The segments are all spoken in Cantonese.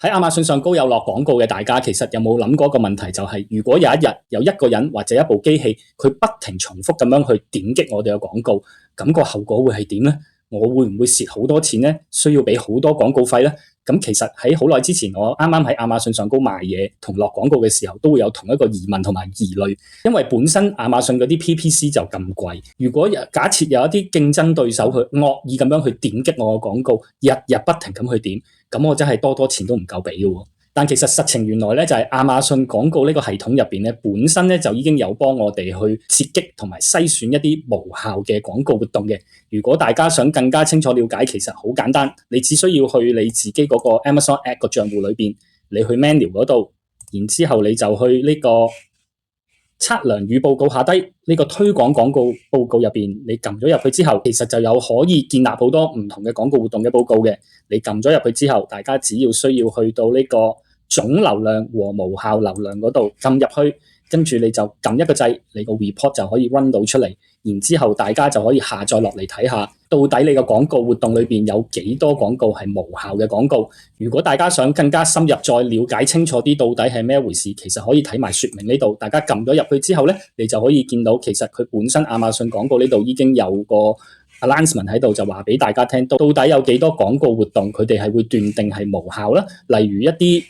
喺亞馬遜上高有落廣告嘅大家，其實有冇諗過一個問題，就係如果有一日有一個人或者一部機器，佢不停重複咁樣去點擊我哋嘅廣告，咁個後果會係點呢？我會唔會蝕好多錢呢？需要俾好多廣告費呢？咁其實喺好耐之前，我啱啱喺亞馬遜上高賣嘢同落廣告嘅時候，都會有同一個疑問同埋疑慮，因為本身亞馬遜嗰啲 PPC 就咁貴，如果假設有一啲競爭對手去惡意咁樣去點擊我嘅廣告，日日不停咁去點，咁我真係多錢都唔夠俾嘅喎。但其實實情原來咧，就係亞馬遜廣告呢個系統入邊咧，本身咧就已經有幫我哋去截擊同埋篩選一啲無效嘅廣告活動嘅。如果大家想更加清楚了解，其實好簡單，你只需要去你自己嗰個 Amazon Ad 個賬戶裏邊，你去 menu 嗰度，然之後你就去呢個測量與報告下低呢個推廣廣告報告入邊，你撳咗入去之後，其實就有可以建立好多唔同嘅廣告活動嘅報告嘅。你撳咗入去之後，大家只要需要去到呢個總流量和無效流量嗰度撳入去，跟住你就撳一個掣，你個 report 就可以 run 到出嚟。然之後大家就可以下載落嚟睇下，到底你個廣告活動裏邊有幾多廣告係無效嘅廣告。如果大家想更加深入再了解清楚啲到底係咩回事，其實可以睇埋說明呢度。大家撳咗入去之後咧，你就可以見到其實佢本身亞馬遜廣告呢度已經有個 announcement 喺度，就話俾大家聽到底有幾多廣告活動佢哋係會斷定係無效啦。例如一啲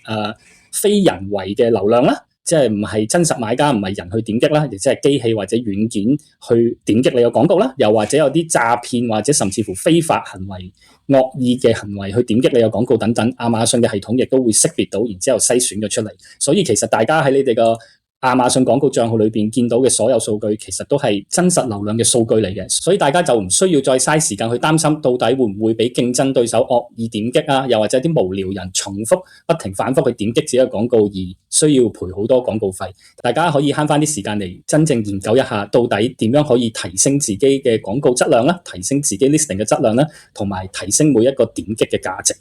非人為嘅流量啦，即係唔係真實買家，唔係人去點擊啦，亦即係機器或者軟件去點擊你嘅廣告啦，又或者有啲詐騙或者甚至乎非法行為、惡意嘅行為去點擊你嘅廣告等等，亞馬遜嘅系統亦都會識別到，然之後篩選咗出嚟。所以其實大家喺你哋個亞馬遜廣告賬號裏邊見到嘅所有數據，其實都係真實流量嘅數據嚟嘅，所以大家就唔需要再嘥時間去擔心到底會唔會俾競爭對手惡意點擊啊，又或者啲無聊人重複不停反覆去點擊自己嘅廣告而需要賠好多廣告費。大家可以慳翻啲時間嚟真正研究一下，到底點樣可以提升自己嘅廣告質量啦，提升自己 listing 嘅質量啦，同埋提升每一個點擊嘅價值。